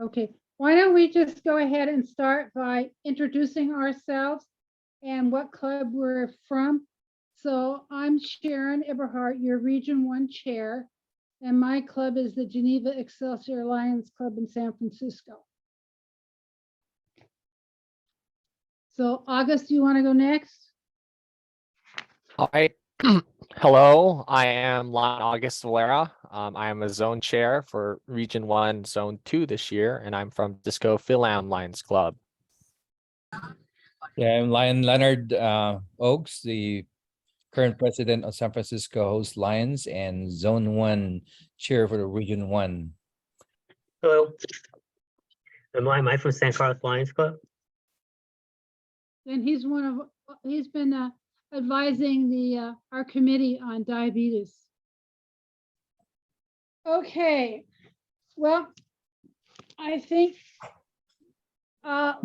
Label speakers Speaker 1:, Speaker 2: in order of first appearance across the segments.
Speaker 1: Okay, why don't we just go ahead and start by introducing ourselves and what club we're from. So I'm Sharon Eberhardt, your Region 1 chair, and my club is the Geneva Excelsior Lions Club in San Francisco. So August, you want to go next?
Speaker 2: All right. Hello, I am Lon August Valera. I am a zone chair for Region 1, Zone 2 this year, and I'm from Disco Fil-Am Lions Club.
Speaker 3: Yeah, I'm Leonard Oakes, the current president of San Francisco Host Lions and Zone 1 chair for the Region 1.
Speaker 4: Hello. Am I from San Carlos Lions Club?
Speaker 1: And he's been advising the our committee on diabetes. Okay, well, I think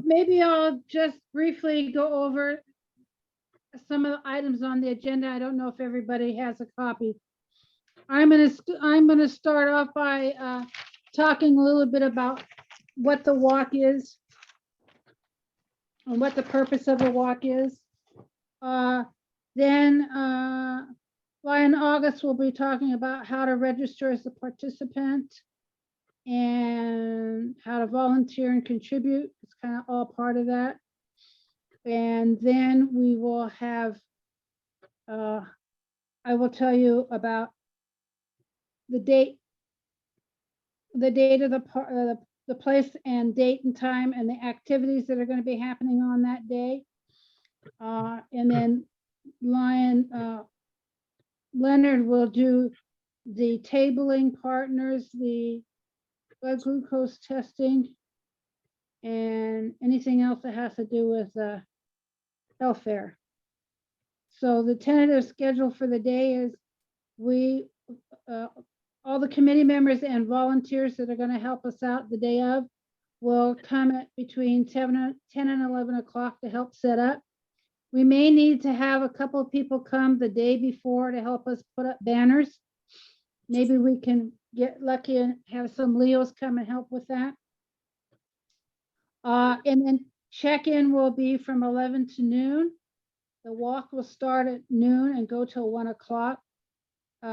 Speaker 1: maybe I'll just briefly go over some of the items on the agenda. I don't know if everybody has a copy. I'm gonna start off by talking a little bit about what the walk is and what the purpose of the walk is. Then Lion August will be talking about how to register as a participant and how to volunteer and contribute. It's kind of all part of that. And then we will have, I will tell you about the date of the place and date and time and the activities that are going to be happening on that day. And then Leonard will do the tabling partners, the blood glucose testing, and anything else that has to do with health fair. So the tentative schedule for the day is all the committee members and volunteers that are going to help us out the day of will come at between 10 and 11 o'clock to help set up. We may need to have a couple of people come the day before to help us put up banners. Maybe we can get lucky and have some Leos come and help with that. And then check-in will be from 11 to noon. The walk will start at noon and go till 1 o'clock.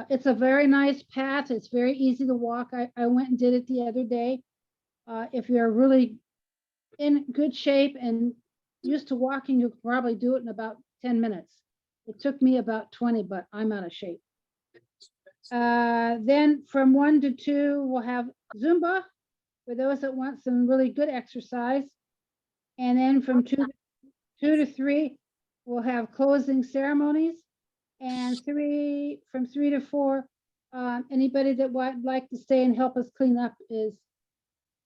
Speaker 1: It's a very nice path. It's very easy to walk. I went and did it the other day. If you're really in good shape and used to walking, you could probably do it in about 10 minutes. It took me about 20, but I'm out of shape. Then from 1 to 2, we'll have Zumba for those that want some really good exercise. And then from 2 to 3, we'll have closing ceremonies. And from 3 to 4, anybody that would like to stay and help us clean up it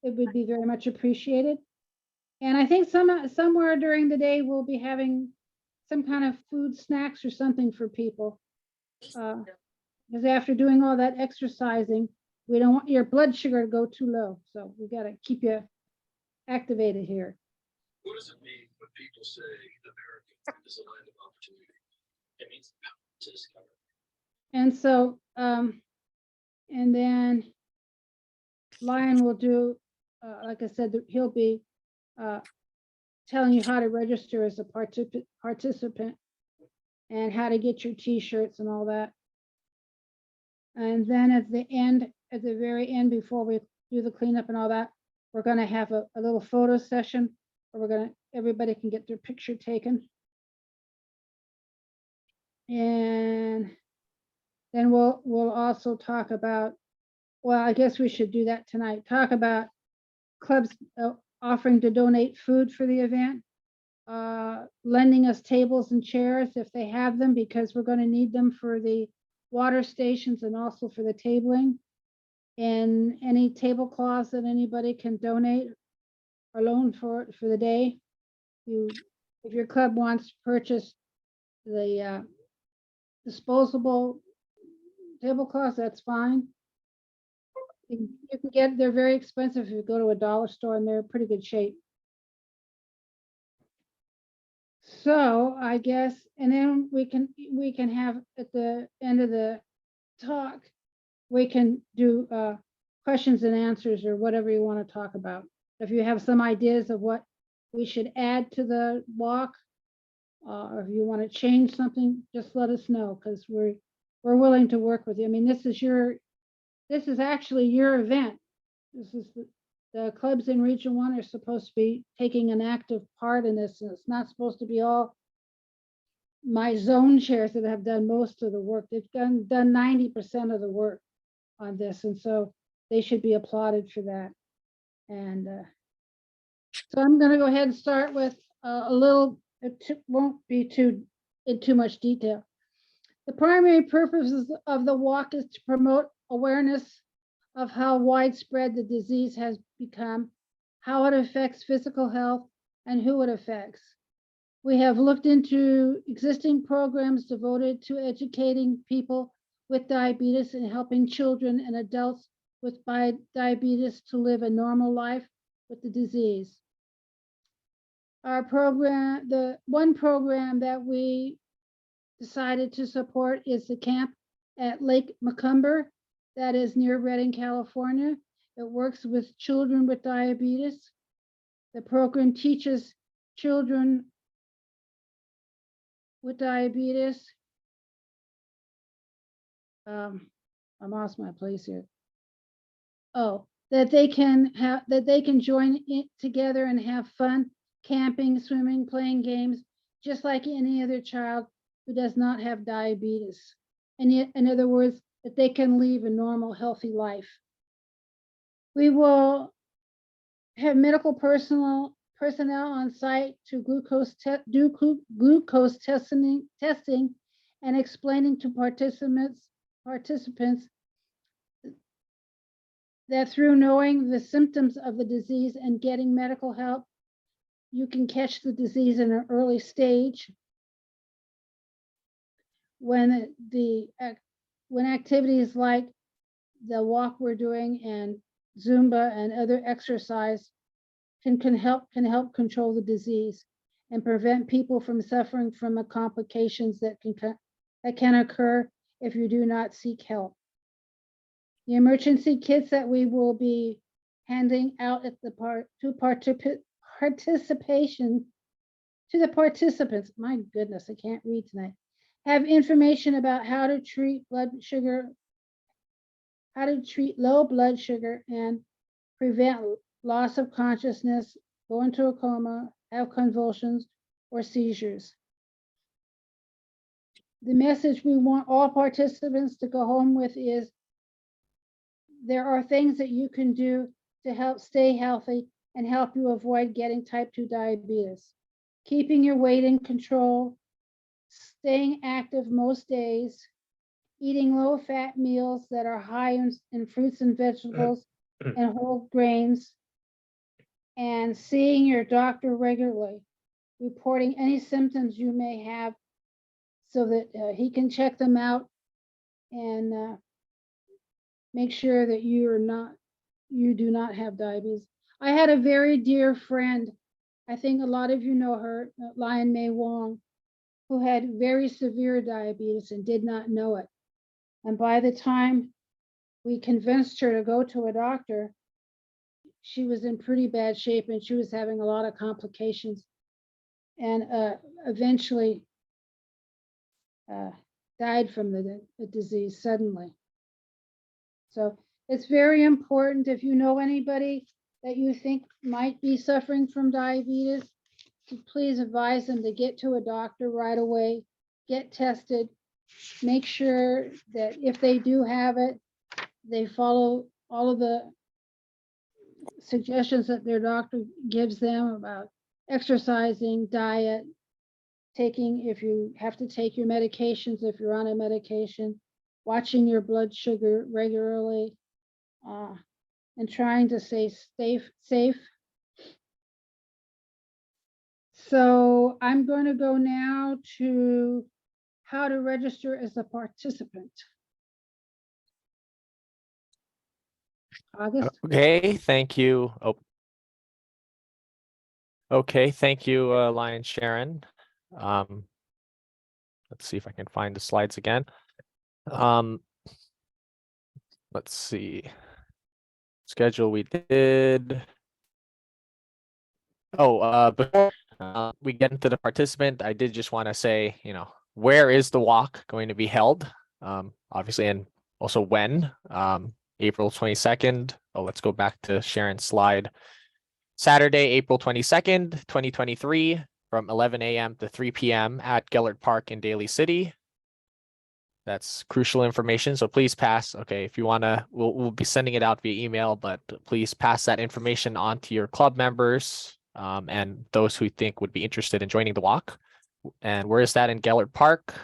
Speaker 1: would be very much appreciated. And I think somewhere during the day, we'll be having some kind of food snacks or something for people. Because after doing all that exercising, we don't want your blood sugar to go too low. So we got to keep you activated here.
Speaker 5: What does it mean when people say America is a land of opportunity? It means to discover.
Speaker 1: And so, and then Lion will do, like I said, he'll be telling you how to register as a participant and how to get your t-shirts and all that. And then at the very end, before we do the cleanup and all that, we're going to have a little photo session where everybody can get their picture taken. And then we'll also talk about, well, I guess we should do that tonight. Talk about clubs offering to donate food for the event, lending us tables and chairs if they have them, because we're going to need them for the water stations and also for the tabling, and any tablecloths that anybody can donate or loan for the day. If your club wants to purchase the disposable tablecloths, that's fine. You can get, they're very expensive if you go to a dollar store, and they're in pretty good shape. So I guess, and then we can have at the end of the talk, we can do questions and answers or whatever you want to talk about. If you have some ideas of what we should add to the walk, or if you want to change something, just let us know, because we're willing to work with you. I mean, this is actually your event. This is the clubs in Region 1 are supposed to be taking an active part in this, and it's not supposed to be all my zone chairs that have done most of the work. They've done 90% of the work on this, and so they should be applauded for that. And so I'm going to go ahead and start with a little. It won't be in too much detail. The primary purposes of the walk is to promote awareness of how widespread the disease has become, how it affects physical health, and who it affects. We have looked into existing programs devoted to educating people with diabetes and helping children and adults with diabetes to live a normal life with the disease. Our program, the one program that we decided to support is the camp at Lake Macomber, that is near Redding, California. It works with children with diabetes. The program teaches children with diabetes. I lost my place here. Oh, that they can join it together and have fun, camping, swimming, playing games, just like any other child who does not have diabetes. And yet, in other words, that they can live a normal, healthy life. We will have medical personnel on site to do glucose testing and explaining to participants that through knowing the symptoms of the disease and getting medical help, you can catch the disease in an early stage. When activities like the walk we're doing and Zumba and other exercise can help control the disease and prevent people from suffering from the complications that can occur if you do not seek help. The emergency kits that we will be handing out at the participants, my goodness, I can't read tonight, have information about how to treat low blood sugar and prevent loss of consciousness, go into a coma, have convulsions or seizures. The message we want all participants to go home with is there are things that you can do to help stay healthy and help you avoid getting type 2 diabetes. Keeping your weight in control, staying active most days, eating low-fat meals that are high in fruits and vegetables and whole grains, and seeing your doctor regularly, reporting any symptoms you may have so that he can check them out and make sure that you do not have diabetes. I had a very dear friend, I think a lot of you know her, Lion May Wong, who had very severe diabetes and did not know it. And by the time we convinced her to go to a doctor, she was in pretty bad shape and she was having a lot of complications, and eventually died from the disease suddenly. So it's very important, if you know anybody that you think might be suffering from diabetes, to please advise them to get to a doctor right away, get tested, make sure that if they do have it, they follow all of the suggestions that their doctor gives them about exercising, diet, if you have to take your medications, if you're on a medication, watching your blood sugar regularly, and trying to stay safe. So I'm going to go now to how to register as a participant. August?
Speaker 2: Okay, thank you. Oh. Okay, thank you, Lion Sharon. Let's see if I can find the slides again. Let's see. schedule we did. Oh, before we get into the participant, I did just want to say, where is the walk going to be held? Obviously, and also when. April 22nd. Oh, let's go back to Sharon's slide. Saturday, April 22nd, 2023, from 11 a.m. to 3 p.m. at Gellert Park in Daly City. That's crucial information, so please pass. Okay, if you want to, we'll be sending it out via email, but please pass that information on to your club members and those who think would be interested in joining the walk. And where is that? In Gellert Park.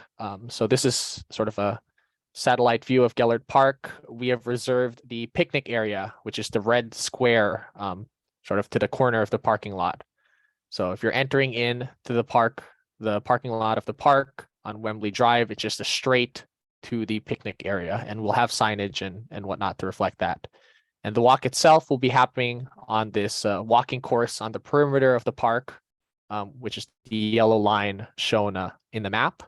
Speaker 2: So this is sort of a satellite view of Gellert Park. We have reserved the picnic area, which is the red square, sort of to the corner of the parking lot. So if you're entering in to the parking lot of the park on Wembley Drive, it's just a straight to the picnic area, and we'll have signage and whatnot to reflect that. And the walk itself will be happening on this walking course on the perimeter of the park, which is the yellow line shown in the map.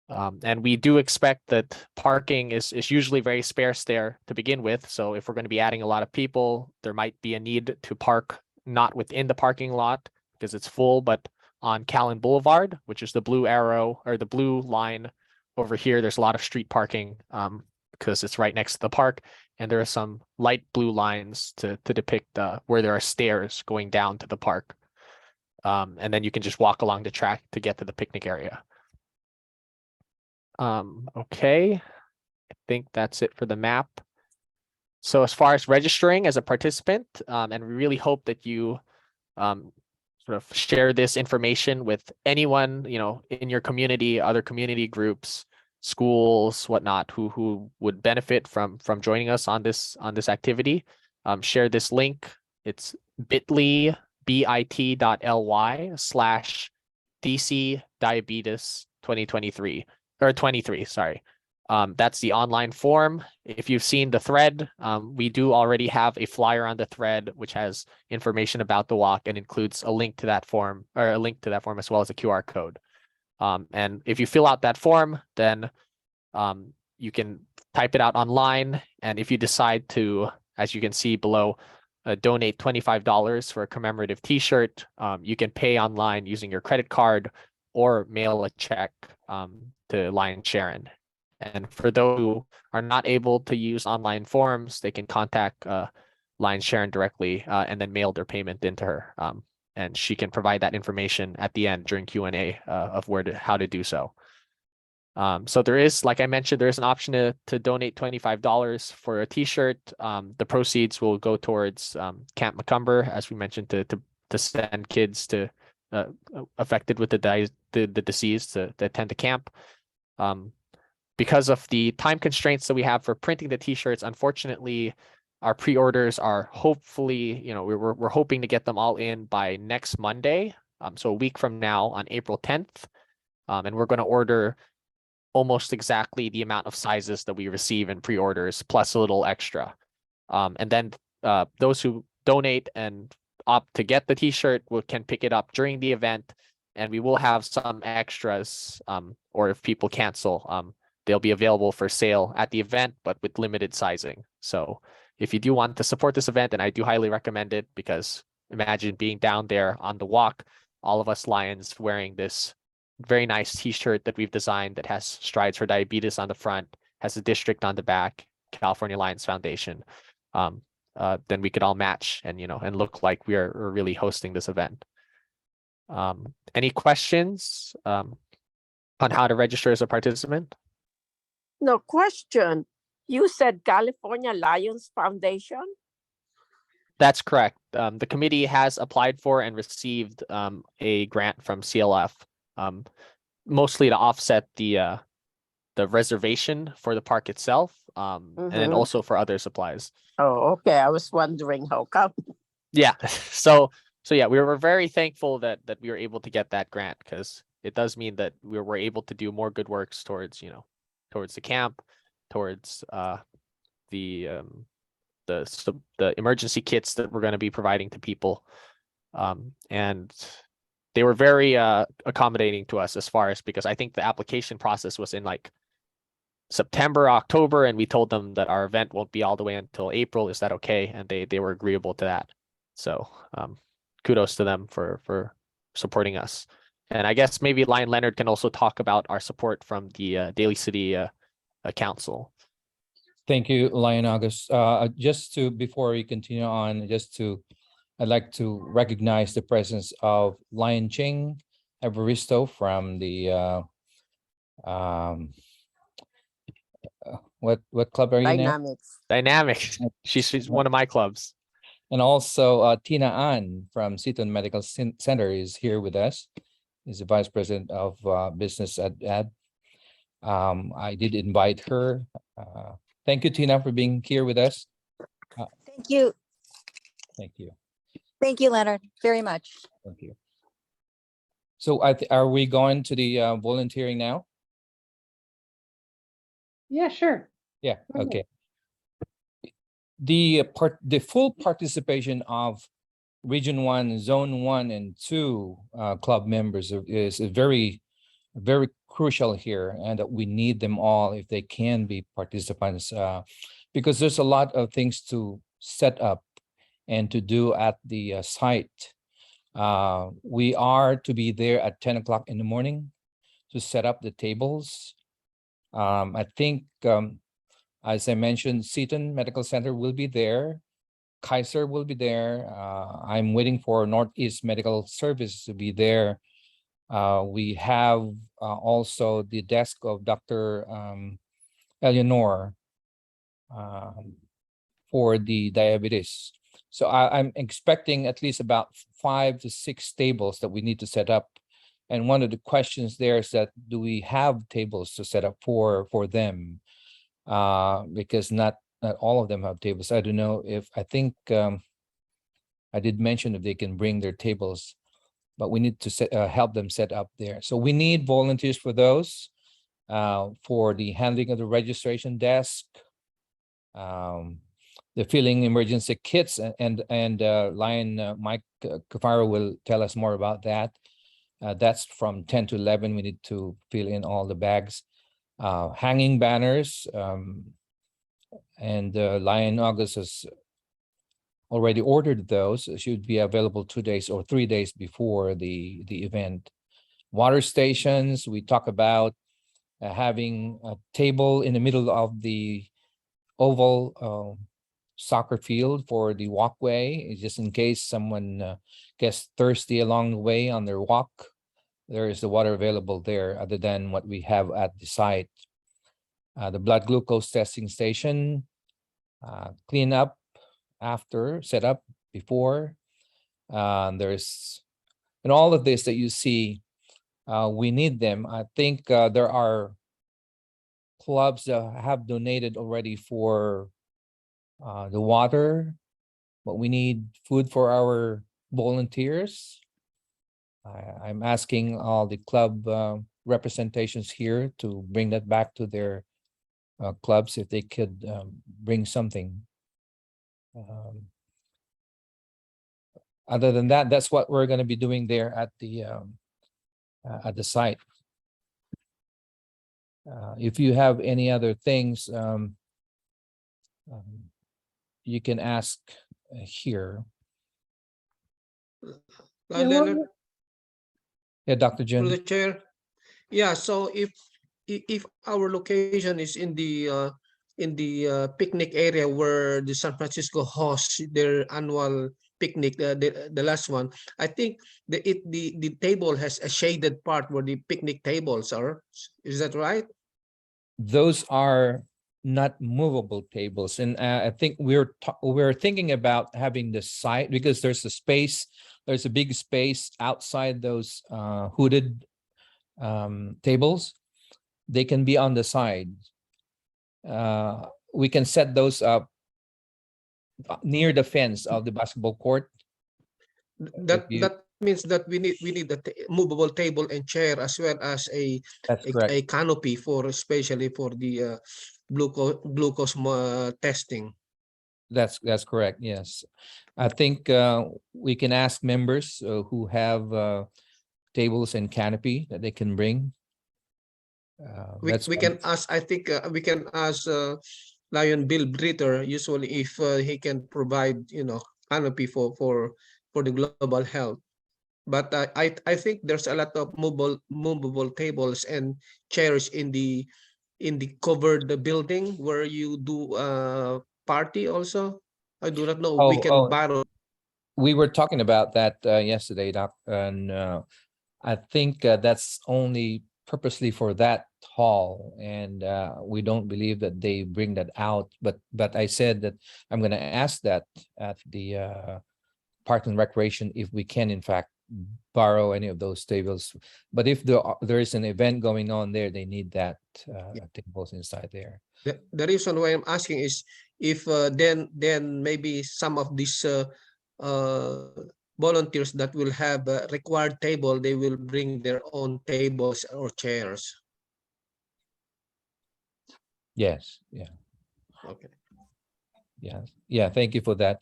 Speaker 2: And we do expect that parking is usually very sparse there to begin with. So if we're going to be adding a lot of people, there might be a need to park not within the parking lot because it's full, but on Callan Boulevard, which is the blue arrow or the blue line over here. There's a lot of street parking because it's right next to the park. And there are some light blue lines to depict where there are stairs going down to the park. And then you can just walk along the track to get to the picnic area. Okay, I think that's it for the map. So as far as registering as a participant, and we really hope that you sort of share this information with anyone, in your community, other community groups, schools, whatnot, who would benefit from joining us on this activity. Share this link. It's bit.ly/DC Diabetes 2023. Or 23, sorry. That's the online form. If you've seen the thread, we do already have a flyer on the thread, which has information about the walk and includes a link to that form, or a link to that form as well as a QR code. And if you fill out that form, then you can type it out online. And if you decide to, as you can see below, donate $25 for a commemorative t-shirt, you can pay online using your credit card or mail a check to Lion Sharon. And for those who are not able to use online forms, they can contact Lion Sharon directly and then mail their payment into her. And she can provide that information at the end during Q&A of how to do so. So there is, like I mentioned, there is an option to donate $25 for a t-shirt. The proceeds will go towards Camp Macumber, as we mentioned, to send kids to affected with the disease to attend the camp. Because of the time constraints that we have for printing the t-shirts, unfortunately, our pre-orders are hopefully, we're hoping to get them all in by next Monday. So a week from now on April 10th. And we're going to order almost exactly the amount of sizes that we receive in pre-orders, plus a little extra. And then those who donate and opt to get the t-shirt can pick it up during the event, and we will have some extras, or if people cancel, they'll be available for sale at the event, but with limited sizing. So if you do want to support this event, and I do highly recommend it, because imagine being down there on the walk, all of us Lions wearing this very nice t-shirt that we've designed that has Strides for Diabetes on the front, has a district on the back, California Lions Foundation. Then we could all match and and look like we're really hosting this event. Any questions on how to register as a participant?
Speaker 6: No question. You said California Lions Foundation?
Speaker 2: That's correct. The committee has applied for and received a grant from CLF, mostly to offset the reservation for the park itself, and then also for other supplies.
Speaker 6: Oh, okay. I was wondering how come.
Speaker 2: Yeah. So yeah, we were very thankful that we were able to get that grant, because it does mean that we were able to do more good works towards towards the camp, towards the emergency kits that we're going to be providing to people, and they were very accommodating to us as far as, because I think the application process was in like September, October, and we told them that our event won't be all the way until April. Is that okay? And they were agreeable to that. So kudos to them for supporting us. And I guess maybe Lion Leonard can also talk about our support from the Daly City Council.
Speaker 3: Thank you, Lion August. Before we continue on, I'd like to recognize the presence of Lion Ching Evaristo from the what club are you now?
Speaker 6: Dynamics.
Speaker 2: Dynamic. She's one of my clubs.
Speaker 3: And also Tina An from Seton Medical Center is here with us. Is the Vice President of Business at AD. I did invite her. Thank you, Tina, for being here with us.
Speaker 7: Thank you.
Speaker 3: Thank you.
Speaker 7: Thank you, Leonard, very much.
Speaker 3: Thank you. So are we going to the volunteering now?
Speaker 1: Yeah, sure.
Speaker 3: Yeah,
Speaker 1: Go ahead.
Speaker 3: okay. The full participation of Region 1, Zone 1 and 2 club members is very crucial here, and that we need them all if they can be participants, because there's a lot of things to set up and to do at the site. We are to be there at 10 o'clock in the morning to set up the tables. I think, as I mentioned, Seton Medical Center will be there. Kaiser will be there. I'm waiting for Northeast Medical Service to be there. We have also the desk of Dr. Eleanor for the diabetes. So I'm expecting at least about 5 to 6 tables that we need to set up. And one of the questions there is that, do we have tables to set up for them? Because not all of them have tables. I don't know if, I think I did mention if they can bring their tables, but we need to help them set up there. So we need volunteers for those, for the handling of the registration desk, the filling emergency kits, and Lion Mike Cafaro will tell us more about that. That's from 10 to 11. We need to fill in all the bags, hanging banners, and Lion August has already ordered those. It should be available 2 days or 3 days before the event. Water stations, we talk about having a table in the middle of the oval soccer field for the walkway, just in case someone gets thirsty along the way on their walk. There is the water available there other than what we have at the site. The blood glucose testing station, clean up after, set up before. There's, and all of this that you see, we need them. I think there are clubs that have donated already for the water, but we need food for our volunteers. I'm asking all the club representations here to bring that back to their clubs if they could bring something. Other than that, that's what we're going to be doing there at the site. If you have any other things, you can ask here.
Speaker 1: Yeah, well,
Speaker 8: Leonard,
Speaker 3: Yeah, Dr.
Speaker 8: through
Speaker 3: Jun.
Speaker 8: the chair. Yeah, so if our location is in the picnic area where the San Francisco hosts their annual picnic, the last one, I think the table has a shaded part where the picnic tables are. Is that right?
Speaker 3: Those are not movable tables, and I think we're thinking about having the site, because there's a big space outside those hooded tables. They can be on the side. We can set those up near the fence of the basketball court.
Speaker 8: That
Speaker 3: you-
Speaker 8: that means that we need a movable table and chair, as well as
Speaker 3: That's correct.
Speaker 8: a canopy for, especially for the glucose testing.
Speaker 3: That's correct. Yes, I think we can ask members who have tables and canopy that they can bring. That's
Speaker 8: We can ask, I think, we can ask Lion Bill Britter, usually if he can provide, canopy for the global health. But I think there's a lot of movable tables and chairs in the covered building where you do party also. I do not know. We can borrow.
Speaker 3: we were talking about that yesterday, Doc, and I think that's only purposely for that hall, and we don't believe that they bring that out. But I said that I'm going to ask that at the Park and Recreation if we can in fact borrow any of those tables. But if there is an event going on there, they need that tables inside there.
Speaker 8: The reason why I'm asking is if then maybe some of these volunteers that will have a required table, they will bring their own tables or chairs.
Speaker 3: Yes, yeah,
Speaker 8: Okay.
Speaker 3: yeah. Thank you for that.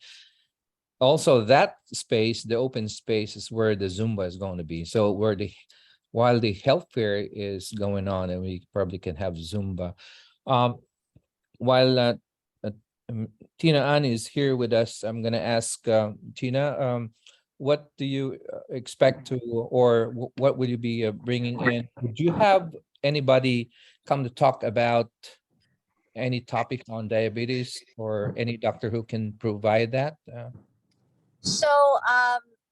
Speaker 3: Also, that space, the open space, is where the Zumba is going to be. So while the health fair is going on, and we probably can have Zumba. While Tina Ann is here with us, I'm going to ask Tina, what do you expect to, or what will you be bringing in? Would you have anybody come to talk about any topic on diabetes, or any doctor who can provide that?
Speaker 7: So,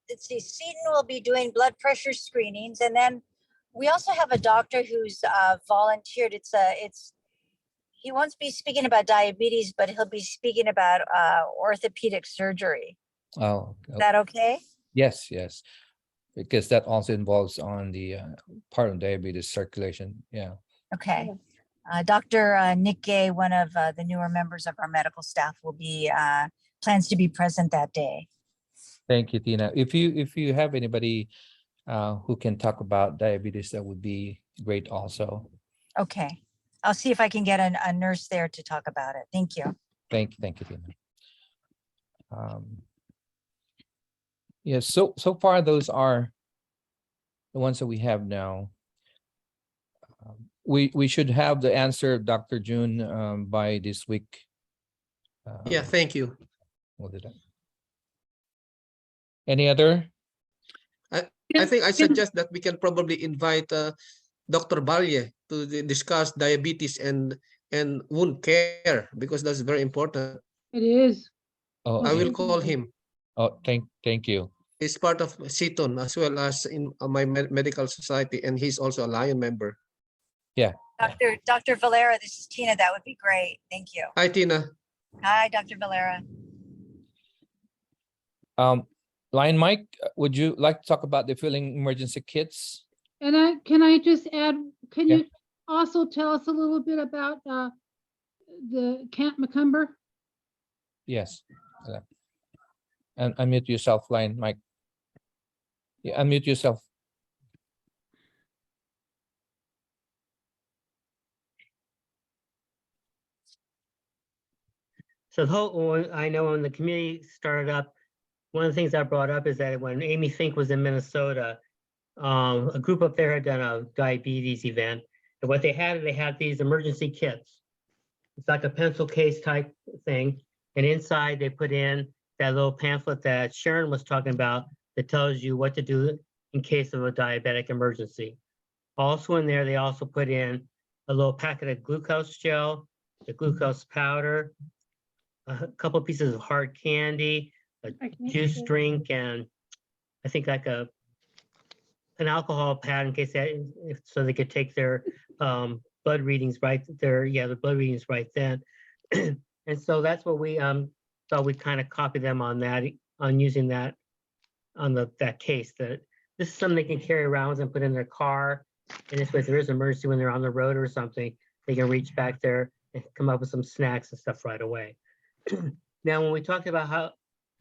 Speaker 7: let's see, Seton will be doing blood pressure screenings, and then we also have a doctor who's volunteered. He won't be speaking about diabetes, but he'll be speaking about orthopedic surgery.
Speaker 3: Oh,
Speaker 7: Is that okay?
Speaker 3: yes, because that also involves on the part of diabetes circulation. Yeah.
Speaker 7: Okay. Dr. Nick Gay, one of the newer members of our medical staff, will be plans to be present that day.
Speaker 3: Thank you, Tina. If you have anybody who can talk about diabetes, that would be great also.
Speaker 7: Okay. I'll see if I can get a nurse there to talk about it. Thank you.
Speaker 3: Thank you, Tina. Yes, so far those are the ones that we have now. We should have the answer, Dr. June, by this week.
Speaker 8: Yeah, thank you.
Speaker 3: We'll do that. Any other?
Speaker 8: I think I suggest that we can probably invite Dr. Balye to discuss diabetes and wound care, because that's very important.
Speaker 1: It is.
Speaker 3: Oh,
Speaker 8: I
Speaker 3: yeah.
Speaker 8: will call him.
Speaker 3: Oh, thank you.
Speaker 8: He's part of Seton as well as in my medical society, and he's also a Lion member.
Speaker 3: Yeah.
Speaker 7: Dr. Valera, this is Tina. That would be great. Thank you.
Speaker 8: Hi, Tina.
Speaker 7: Hi, Dr. Valera.
Speaker 3: Lion Mike, would you like to talk about the filling emergency kits?
Speaker 1: And can I just add, can
Speaker 3: Yeah.
Speaker 1: you also tell us a little bit about the Camp McCumber?
Speaker 3: Yes. And unmute yourself, Lion Mike. Yeah, unmute yourself.
Speaker 4: So I know when the community started up, one of the things I brought up is that when Amy Fink was in Minnesota, a group up there had done a diabetes event. And what they had these emergency kits. It's like a pencil case type thing. And inside they put in that little pamphlet that Sharon was talking about that tells you what to do in case of a diabetic emergency. Also in there, they also put in a little packet of glucose gel, the glucose powder, a couple of pieces of hard candy, a juice drink, and I think like an alcohol pad in case so they could take their blood readings right there. Yeah, the blood readings right then. And so that's what we thought we'd kind of copy them on that, on using that on that case. That this is something they can carry around and put in their car. And this way, if there is an emergency when they're on the road or something, they can reach back there and come up with some snacks and stuff right away. Now, when we talked about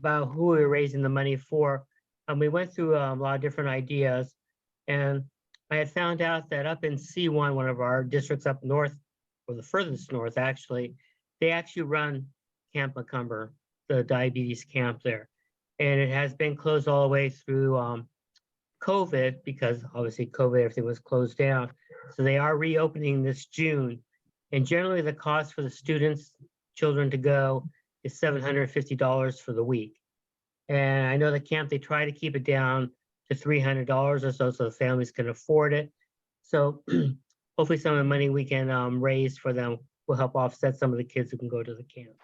Speaker 4: who we were raising the money for, we went through a lot of different ideas, and I had found out that up in C1, one of our districts up north, or the furthest north actually, they actually run Camp McCumber, the diabetes camp there, and it has been closed all the way through COVID, because obviously COVID, everything was closed down. So they are reopening this June. And generally the cost for the students, children to go is $750 for the week. And I know the camp, they try to keep it down to $300 or so, so the families can afford it. So hopefully some of the money we can raise for them will help offset some of the kids who can go to the camp.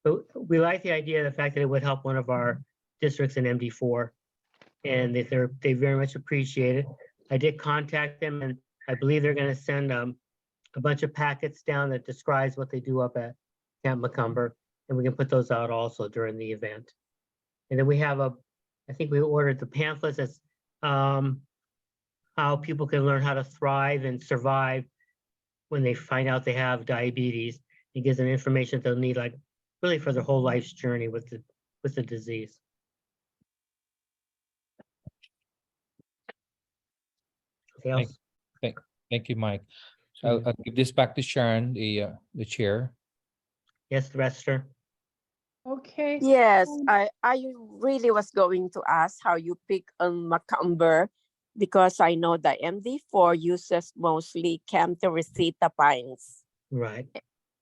Speaker 4: But we like the idea, the fact that it would help one of our districts in MD4. And they very much appreciate it. I did contact them, and I believe they're gonna send a bunch of packets down that describes what they do up at Camp Macomber, and we can put those out also during the event. And then we have I think we ordered the pamphlets as how people can learn how to thrive and survive when they find out they have diabetes. It gives them information they'll need, like really for their whole life's journey with the disease. Anything else?
Speaker 3: Thank you, Mike. So I'll give this back to Sharon, the chair.
Speaker 4: Yes, the Rester.
Speaker 1: Okay.
Speaker 6: Yes,
Speaker 1: Um,
Speaker 6: I really was going to ask how you pick on Macomber, because I know the MD4 uses mostly Camp Teresita Pines.
Speaker 4: Right.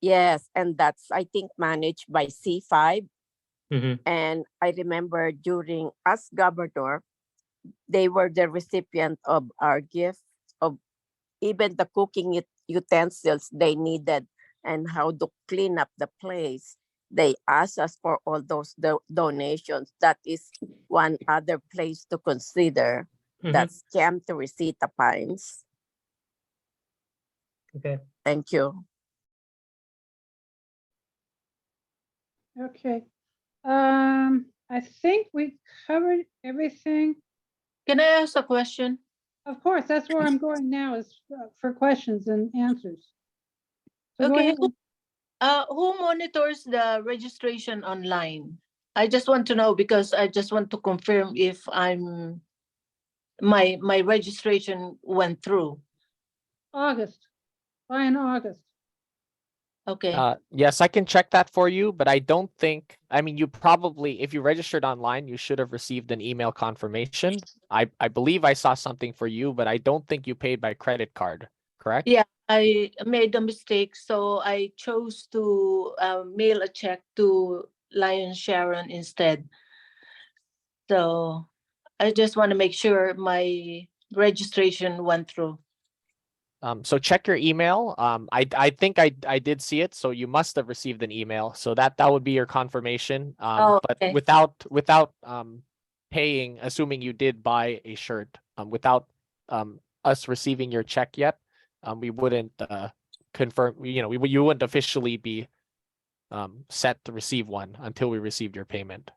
Speaker 6: Yes, and that's, I think, managed by C5.
Speaker 4: Mhm.
Speaker 6: And I remember during as governor, they were the recipient of our gift of even the cooking utensils they needed and how to clean up the place. They asked us for all those donations. That is one other place to consider.
Speaker 4: Mhm.
Speaker 6: That's Camp Teresita Pines.
Speaker 4: Okay.
Speaker 6: Thank you.
Speaker 1: Okay. I think we covered everything.
Speaker 9: Can I ask a question?
Speaker 1: Of course, that's where I'm going now is for questions and answers. So go
Speaker 9: Okay,
Speaker 1: ahead.
Speaker 9: who monitors the registration online? I just want to know because I just want to confirm if my registration went through.
Speaker 1: August, by in August.
Speaker 9: Okay.
Speaker 2: Yes, I can check that for you, but I don't think, I mean, you probably, if you registered online, you should have received an email confirmation. I believe I saw something for you, but I don't think you paid by credit card, correct?
Speaker 9: Yeah, I made a mistake, so I chose to mail a check to Lion Sharon instead. So I just want to make sure my registration went through.
Speaker 2: So check your email. I think I did see it, so you must have received an email. So that would be your confirmation.
Speaker 9: Oh,
Speaker 2: But
Speaker 9: okay.
Speaker 2: without paying, assuming you did buy a shirt, without us receiving your check yet, we wouldn't confirm. You wouldn't officially be set to receive one until we received your payment.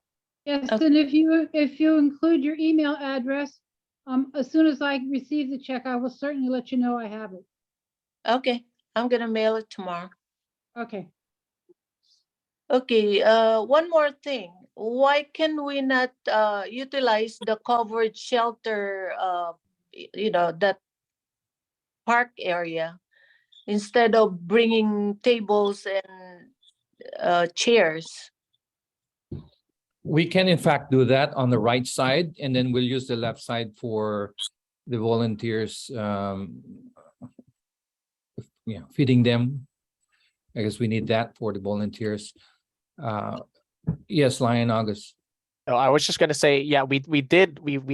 Speaker 1: Yes,
Speaker 9: Okay.
Speaker 1: and if you include your email address, as soon as I receive the check, I will certainly let you know I have it.
Speaker 9: Okay, I'm gonna mail it tomorrow.
Speaker 1: Okay.
Speaker 9: Okay, one more thing. Why can we not utilize the covered shelter, that park area instead of bringing tables and chairs?
Speaker 3: We can in fact do that on the right side, and then we'll use the left side for the volunteers, feeding them. I guess we need that for the volunteers. Yes, Lion August.
Speaker 2: No, I was just gonna say, yeah, we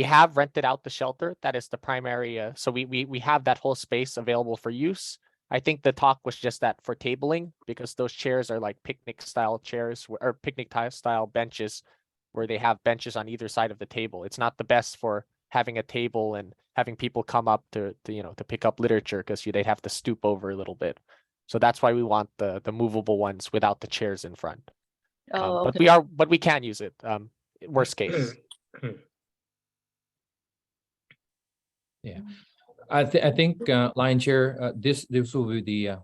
Speaker 2: have rented out the shelter. That is the primary. So we have that whole space available for use. I think the talk was just that for tabling, because those chairs are like picnic style chairs or picnic style benches, where they have benches on either side of the table. It's not the best for having a table and having people come up to pick up literature, because they'd have to stoop over a little bit. So that's why we want the movable ones without the chairs in front.
Speaker 9: Oh,
Speaker 2: But
Speaker 9: okay.
Speaker 2: we can use it. Worst case.
Speaker 3: I think Lion Chair, this will be the.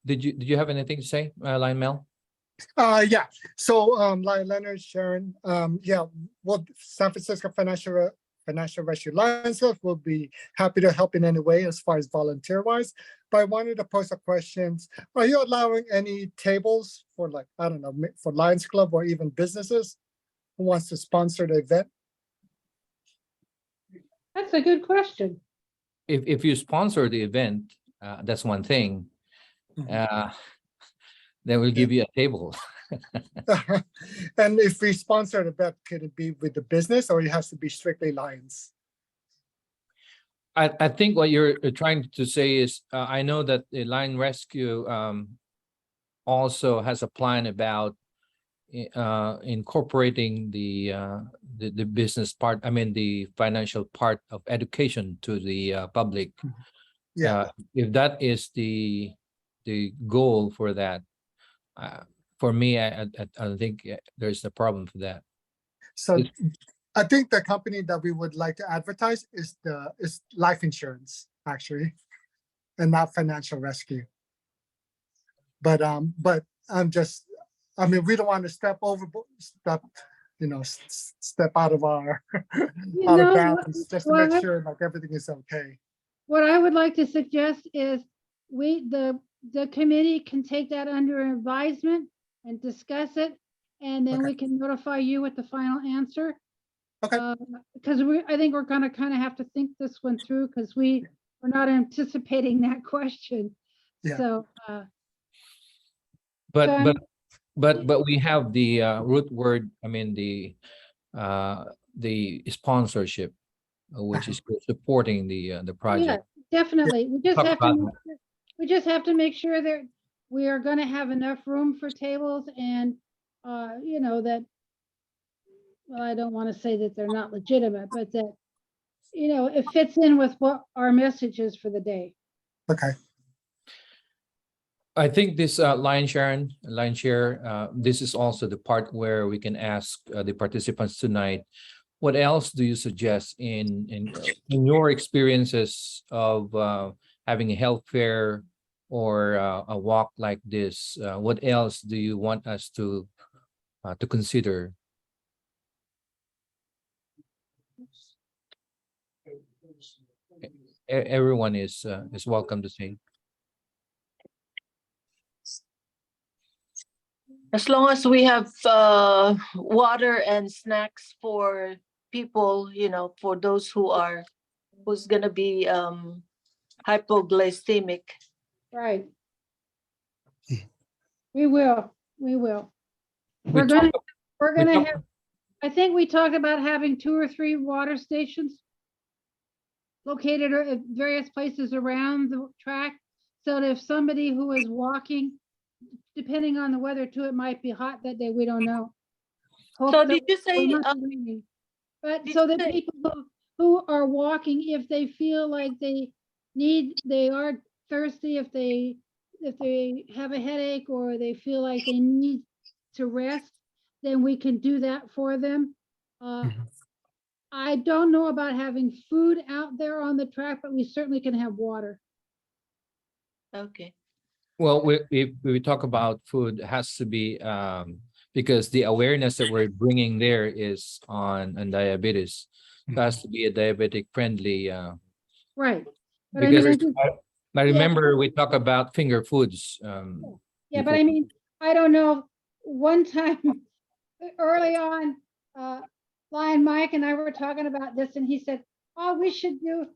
Speaker 3: Did you have anything to say, Lion Mel?
Speaker 10: Yeah. So, Leonard, Sharon, yeah, well, San Francisco Financial Rescue Lions Club will be happy to help in any way as far as volunteer wise. But I wanted to pose a question. Are you allowing any tables for, like, I don't know, for Lions Club or even businesses who wants to sponsor the event?
Speaker 1: That's a good question.
Speaker 3: If you sponsor the event, that's one thing.
Speaker 10: Mhm.
Speaker 3: Then we'll give you a table.
Speaker 10: And if we sponsor the event, could it be with the business or it has to be strictly Lions?
Speaker 3: I think what you're trying to say is, I know that the Lion Rescue also has a plan about incorporating the business part, I mean, the financial part of education to the public.
Speaker 10: Yeah,
Speaker 3: If that is the goal for that, for me, I don't think there's a problem for that.
Speaker 10: so
Speaker 3: It's-
Speaker 10: I think the company that we would like to advertise is life insurance, actually, and not financial rescue. But I'm just, I mean, we don't want to step step out of our
Speaker 1: You
Speaker 10: out of
Speaker 1: know,
Speaker 10: bounds, just to make
Speaker 1: what-
Speaker 10: sure like everything is okay.
Speaker 1: What I would like to suggest is the committee can take that under advisement and discuss it. And then
Speaker 10: Okay.
Speaker 1: we can notify you with the final answer.
Speaker 10: Okay.
Speaker 1: Because I think we're gonna kind of have to think this one through because we're not anticipating that question.
Speaker 10: Yeah.
Speaker 1: So,
Speaker 3: But
Speaker 1: so
Speaker 3: but
Speaker 1: I'm-
Speaker 3: but we have the root word, I mean, the sponsorship, which is supporting the
Speaker 1: yeah,
Speaker 3: project.
Speaker 1: definitely. We just
Speaker 3: Talk
Speaker 1: have to,
Speaker 3: about
Speaker 1: we just have to make sure that we are gonna have enough room for tables and, you know, that, well, I don't want to say that they're not legitimate, but that, you know, it fits in with what our message is for the day.
Speaker 10: Okay.
Speaker 3: I think this line share, this is also the part where we can ask the participants tonight, what else do you suggest in your experiences of having a health fair or a walk like this? What else do you want us to consider? Everyone is welcome to say.
Speaker 9: As long as we have water and snacks for people, you know, for those who's gonna be hypoglycemic.
Speaker 1: Right. We will. We're
Speaker 3: We
Speaker 1: gonna,
Speaker 3: talk-
Speaker 1: we're
Speaker 3: we
Speaker 1: gonna
Speaker 3: talk-
Speaker 1: have, I think we talked about having 2 or 3 water stations located at various places around the track. So that if somebody who is walking, depending on the weather too, it might be hot that day, we don't know. Hope
Speaker 9: So
Speaker 1: that
Speaker 9: did you
Speaker 1: it
Speaker 9: say,
Speaker 1: must be raining. But
Speaker 9: did
Speaker 1: so
Speaker 9: you
Speaker 1: that
Speaker 9: say-
Speaker 1: people who are walking, if they feel like they are thirsty, if they have a headache or they feel like they need to rest, then we can do that for them.
Speaker 3: Mhm.
Speaker 1: I don't know about having food out there on the track, but we certainly can have water.
Speaker 9: Okay.
Speaker 3: Well, if we talk about food, it has to be because the awareness that we're bringing there is on diabetes. It has to be a diabetic friendly.
Speaker 1: Right. But I
Speaker 3: Because
Speaker 1: mean, I just-
Speaker 3: I remember we talk about finger foods.
Speaker 1: yeah, but I mean, I don't know, one time early on, Lion Mike and I were talking about this and he said, oh, we should do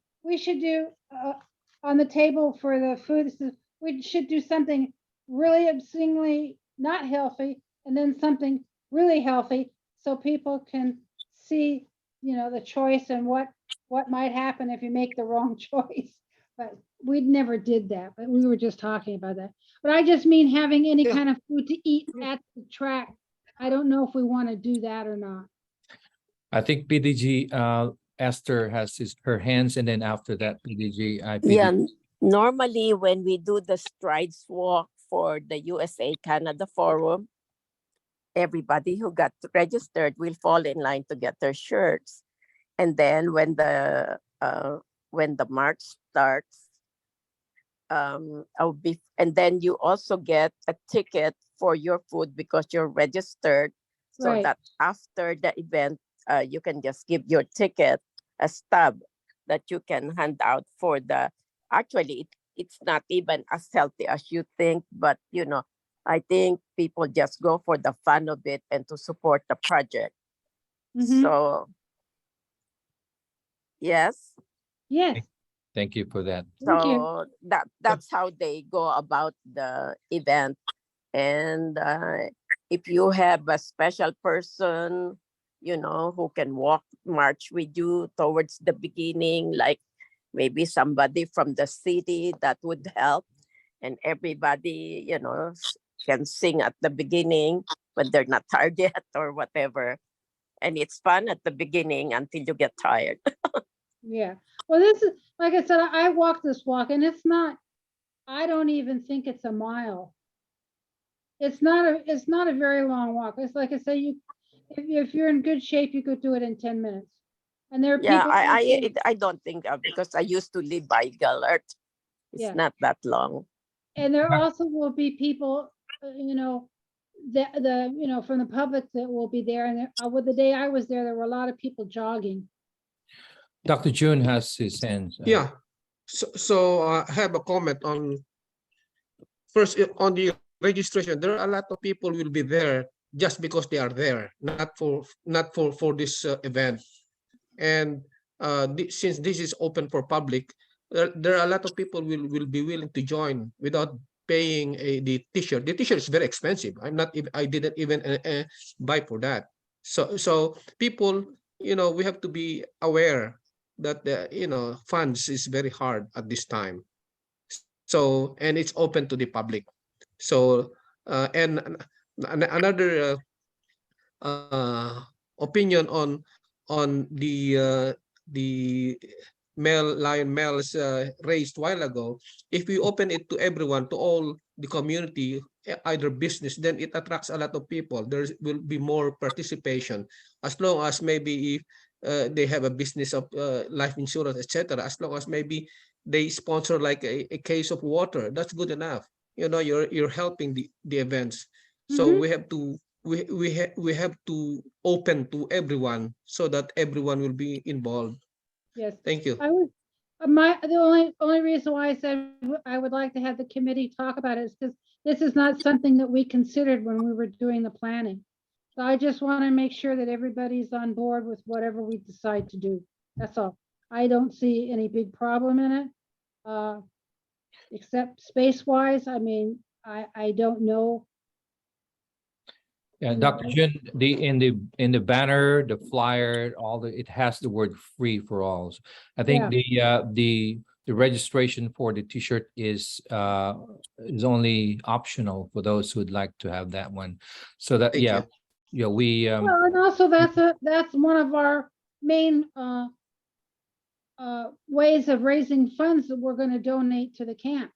Speaker 1: on the table for the food, we should do something really obscenely not healthy and then something really healthy so people can see, you know, the choice and what might happen if you make the wrong choice. But we never did that, but we were just talking about that. But I just mean having any
Speaker 8: Yeah.
Speaker 1: kind of food to eat at the track. I don't know if we want to do that or not.
Speaker 3: I think PDG Esther has her hands, and then after that, PDG
Speaker 6: Yeah,
Speaker 3: IPD.
Speaker 6: normally when we do the strides walk for the USA Canada Forum, everybody who got registered will fall in line to get their shirts. And then when the march starts, and then you also get a ticket for your food because you're registered, so
Speaker 1: Right.
Speaker 6: that after the event, you can just give your ticket a stub that you can hand out for the. Actually, it's not even as healthy as you think, but you know, I think people just go for the fun of it and to support the project.
Speaker 1: Mhm.
Speaker 6: So, yes.
Speaker 1: Yes,
Speaker 3: Thank you for that.
Speaker 1: thank you.
Speaker 6: So that's how they go about the event. And if you have a special person, who can march with you towards the beginning, like maybe somebody from the city, that would help. And everybody, can sing at the beginning when they're not tired yet or whatever. And it's fun at the beginning until you get tired.
Speaker 1: Yeah. Well, this is, like I said, I walked this walk and it's not, I don't even think it's a mile. It's not a very long walk. It's like I say, if you're in good shape, you could do it in 10 minutes. And there are
Speaker 6: Yeah,
Speaker 1: people.
Speaker 6: I don't think because I used to live by Gellert. It's
Speaker 1: Yeah.
Speaker 6: not that long.
Speaker 1: And there also will be people, from the public that will be there. And with the day I was there were a lot of people jogging.
Speaker 3: Dr. June has his hands.
Speaker 8: Yeah. So I have a comment on first on the registration. There are a lot of people will be there just because they are there, not for this event. And since this is open for public, there are a lot of people will be willing to join without paying the t-shirt. The t-shirt is very expensive. I didn't even buy for that. So people, we have to be aware that funds is very hard at this time. So, and it's open to the public. So and another opinion on the lion males raised while ago. If we open it to everyone, to all the community, either business, then it attracts a lot of people. There will be more participation, as long as maybe if they have a business of life insurance, etc. As long as maybe they sponsor like a case of water, that's good enough. You're helping the events. So we have to we have to open to everyone so that everyone will be involved.
Speaker 1: Yes.
Speaker 8: Thank you.
Speaker 1: I was, the only reason why I said I would like to have the committee talk about it is because this is not something that we considered when we were doing the planning. So I just want to make sure that everybody's on board with whatever we decide to do. That's all. I don't see any big problem in it. Except space-wise, I mean, I don't know.
Speaker 3: Yeah,
Speaker 1: Mm,
Speaker 3: Dr. Jun, in the banner, the flyer, it has the word free for all. So I think the registration for the t-shirt is only optional for those who'd like to have that one. So that,
Speaker 8: Thank
Speaker 3: yeah, we
Speaker 1: Well, and also that's one of our main ways of raising funds that we're going to donate to the camp.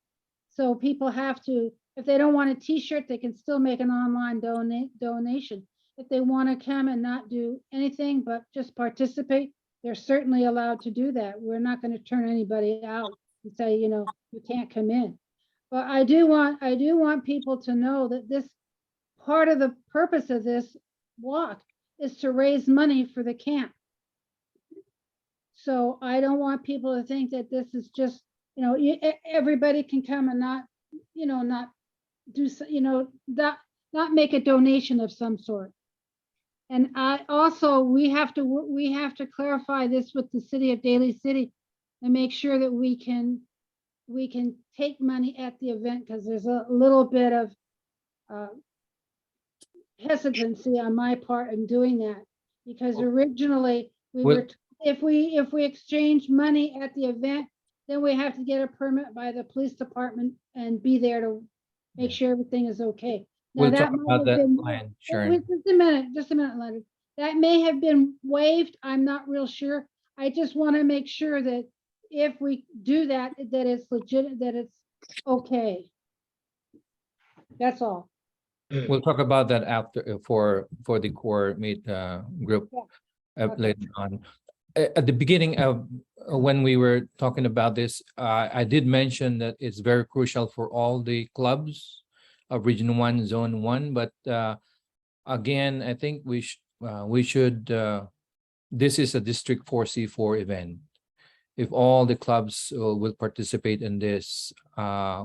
Speaker 1: So people have to, if they don't want a t-shirt, they can still make an online donation. If they want to come and not do anything but just participate, they're certainly allowed to do that. We're not going to turn anybody out and say, you can't come in. But I do want people to know that this part of the purpose of this walk is to raise money for the camp. So I don't want people to think that this is just, everybody can come and not do, not make a donation of some sort. And I also, we have to clarify this with the city of Daly City and make sure that we can take money at the event, because there's a little bit of hesitancy on my part in doing that, because originally we
Speaker 3: Well-
Speaker 1: were, if we exchange money at the event, then we have to get a permit by the police department and be there to make sure everything is okay. Now
Speaker 3: we'll
Speaker 1: that
Speaker 3: talk
Speaker 1: might
Speaker 3: about
Speaker 1: have
Speaker 3: that
Speaker 1: been,
Speaker 3: plan,
Speaker 1: wait,
Speaker 3: Sharon.
Speaker 1: just a minute, Leonard. That may have been waived. I'm not real sure. I just want to make sure that if we do that, that it's legit, that it's okay. That's all.
Speaker 3: We'll talk about that after for the core meet group
Speaker 1: Okay.
Speaker 3: later on. At the beginning of when we were talking about this, I did mention that it's very crucial for all the clubs of Region 1, Zone 1. But again, I think we should. This is a District 4C4 event. If all the clubs will participate in this,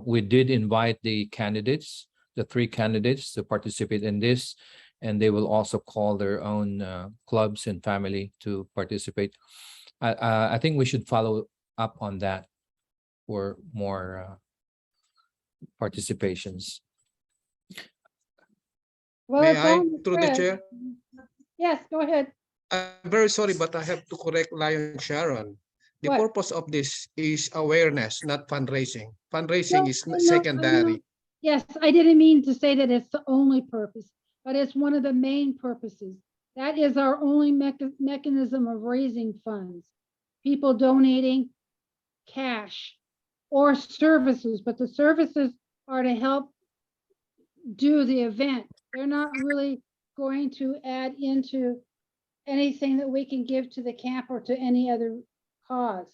Speaker 3: we did invite the candidates, the 3 candidates, to participate in this, and they will also call their own clubs and family to participate. I think we should follow up on that for more participations.
Speaker 1: Well,
Speaker 8: May
Speaker 1: it's
Speaker 8: I,
Speaker 1: on the
Speaker 8: through the
Speaker 1: thread.
Speaker 8: chair?
Speaker 1: Yes, go ahead.
Speaker 8: I'm very sorry, but I have to correct Lion Sharon. The
Speaker 1: What?
Speaker 8: purpose of this is awareness, not fundraising. Fundraising
Speaker 1: No,
Speaker 8: is
Speaker 1: I know.
Speaker 8: secondary.
Speaker 1: Yes, I didn't mean to say that it's the only purpose, but it's one of the main purposes. That is our only mechanism of raising funds. People donating cash or services, but the services are to help do the event. They're not really going to add into anything that we can give to the camp or to any other cause.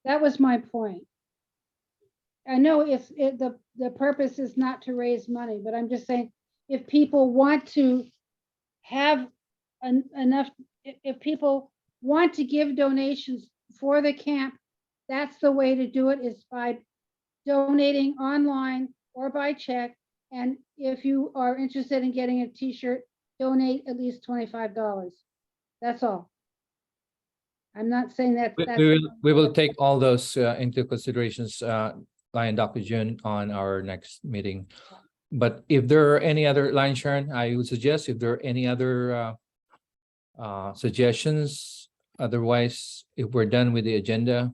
Speaker 1: That was my point. I know the purpose is not to raise money, but I'm just saying, if people want to have enough, if people want to give donations for the camp, that's the way to do it, is by donating online or by check. And if you are interested in getting a t-shirt, donate at least $25. That's all. I'm not saying that.
Speaker 3: We will take all those into considerations, Lion Dr. June, on our next meeting. But if there are any other, Lion Sharon, I would suggest if there are any other suggestions, otherwise, if we're done with the agenda,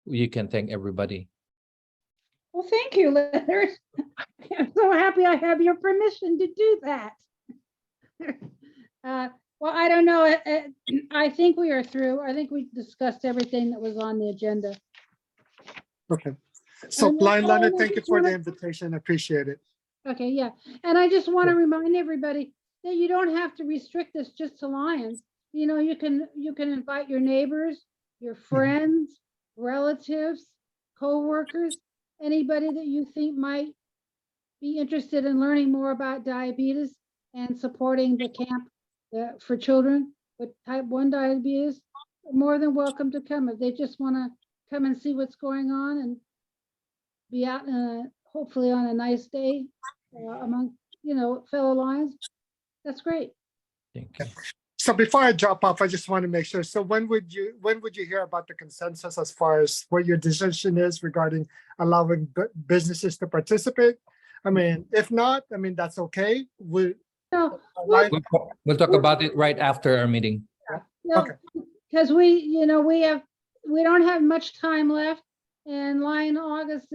Speaker 3: you can thank everybody.
Speaker 1: Well, thank you, Leonard. I'm so happy I have your permission to do that. Well, I don't know. I think we are through. I think we discussed everything that was on the agenda.
Speaker 10: Okay. So
Speaker 1: And
Speaker 10: Blind
Speaker 1: that's all.
Speaker 10: Leonard,
Speaker 1: I
Speaker 10: thank you
Speaker 1: just
Speaker 10: for the
Speaker 1: wanna-
Speaker 10: invitation. Appreciate it.
Speaker 1: Okay, yeah. And I just want to remind everybody that you don't have to restrict this just to Lions. You know, you can invite your neighbors, your friends, relatives, co-workers, anybody that you think might be interested in learning more about diabetes and supporting the camp for children with type 1 diabetes. More than welcome to come. If they just want to come and see what's going on and be out hopefully on a nice day among, fellow Lions, that's great.
Speaker 3: Thank you.
Speaker 10: So before I drop off, I just want to make sure. So when would you hear about the consensus as far as what your decision is regarding allowing businesses to participate? I mean, if not, I mean, that's okay.
Speaker 1: No,
Speaker 3: We'll talk about it right after our meeting.
Speaker 10: Okay.
Speaker 1: because we don't have much time left, and Lion August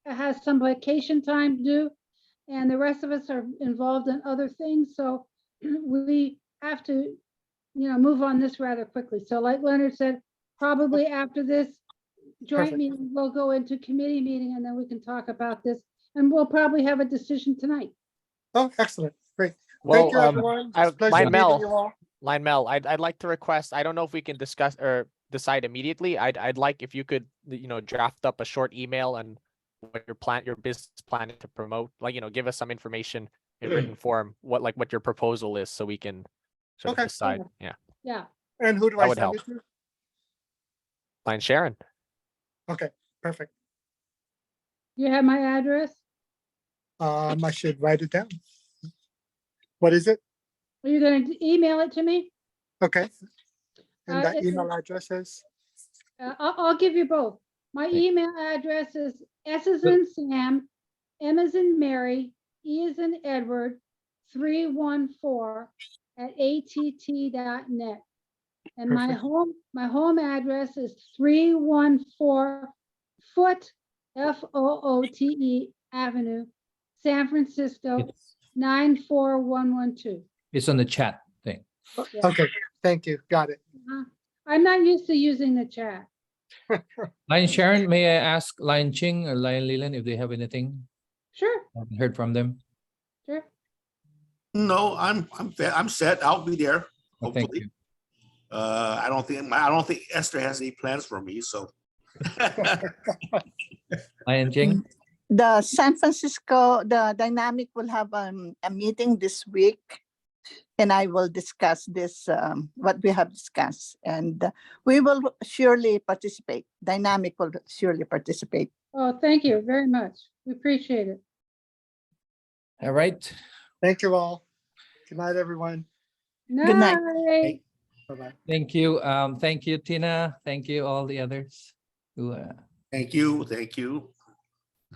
Speaker 1: has some vacation time to do, and the rest of us are involved in other things, so we have to, move on this rather quickly. So like Leonard said, probably after this joint
Speaker 10: Perfect.
Speaker 1: meeting, we'll go into committee meeting, and then we can talk about this, and we'll probably have a decision tonight.
Speaker 10: Oh, excellent. Great.
Speaker 2: Well,
Speaker 10: Thank you, everyone. It's a pleasure
Speaker 2: Lion
Speaker 10: meeting
Speaker 2: Mel,
Speaker 10: you all.
Speaker 2: Lion Mel, I'd like to request, I don't know if we can discuss or decide immediately. I'd like if you could, draft up a short email and what your business planning to promote, give us some information in written form, what your proposal is, so we can sort
Speaker 10: Okay.
Speaker 2: of decide. Yeah.
Speaker 1: Yeah.
Speaker 10: And who do
Speaker 2: That
Speaker 10: I
Speaker 2: would
Speaker 10: send
Speaker 2: help.
Speaker 10: it to?
Speaker 2: Lion Sharon.
Speaker 10: Okay, perfect.
Speaker 1: You have my address?
Speaker 10: I should write it down. What is it?
Speaker 1: Are you going to email it to me?
Speaker 10: Okay. And that
Speaker 1: it's-
Speaker 10: email address is?
Speaker 1: I'll give you both. My email address is S as in Sam, M as in Mary, E as in Edward, 314@att.net. And my home address is 314 Foote, Foote Avenue, San Francisco,
Speaker 3: It's
Speaker 1: 94112.
Speaker 3: it's on the chat thing.
Speaker 1: Yeah.
Speaker 10: Okay, thank you. Got it.
Speaker 1: I'm not used to using the chat.
Speaker 3: Lion Sharon, may I ask Lion Ching or Lion Leland if they have anything?
Speaker 1: Sure,
Speaker 3: I haven't heard from them.
Speaker 1: sure.
Speaker 11: No, I'm set. I'll be there.
Speaker 3: Oh, thank
Speaker 11: Hopefully.
Speaker 3: you.
Speaker 11: I don't think Esther has any plans for me, so.
Speaker 3: Lion Ching,
Speaker 12: The San Francisco, the Dynamic will have a meeting this week, and I will discuss this, what we have discussed, and we will surely participate. Dynamic will surely participate.
Speaker 1: Oh, thank you very much. We appreciate it.
Speaker 3: all right.
Speaker 10: Thank you all. Good night, everyone.
Speaker 12: Good night.
Speaker 1: Night.
Speaker 10: Bye-bye.
Speaker 3: Thank you. Thank you, Tina. Thank you, all the others who
Speaker 11: Thank you, thank you.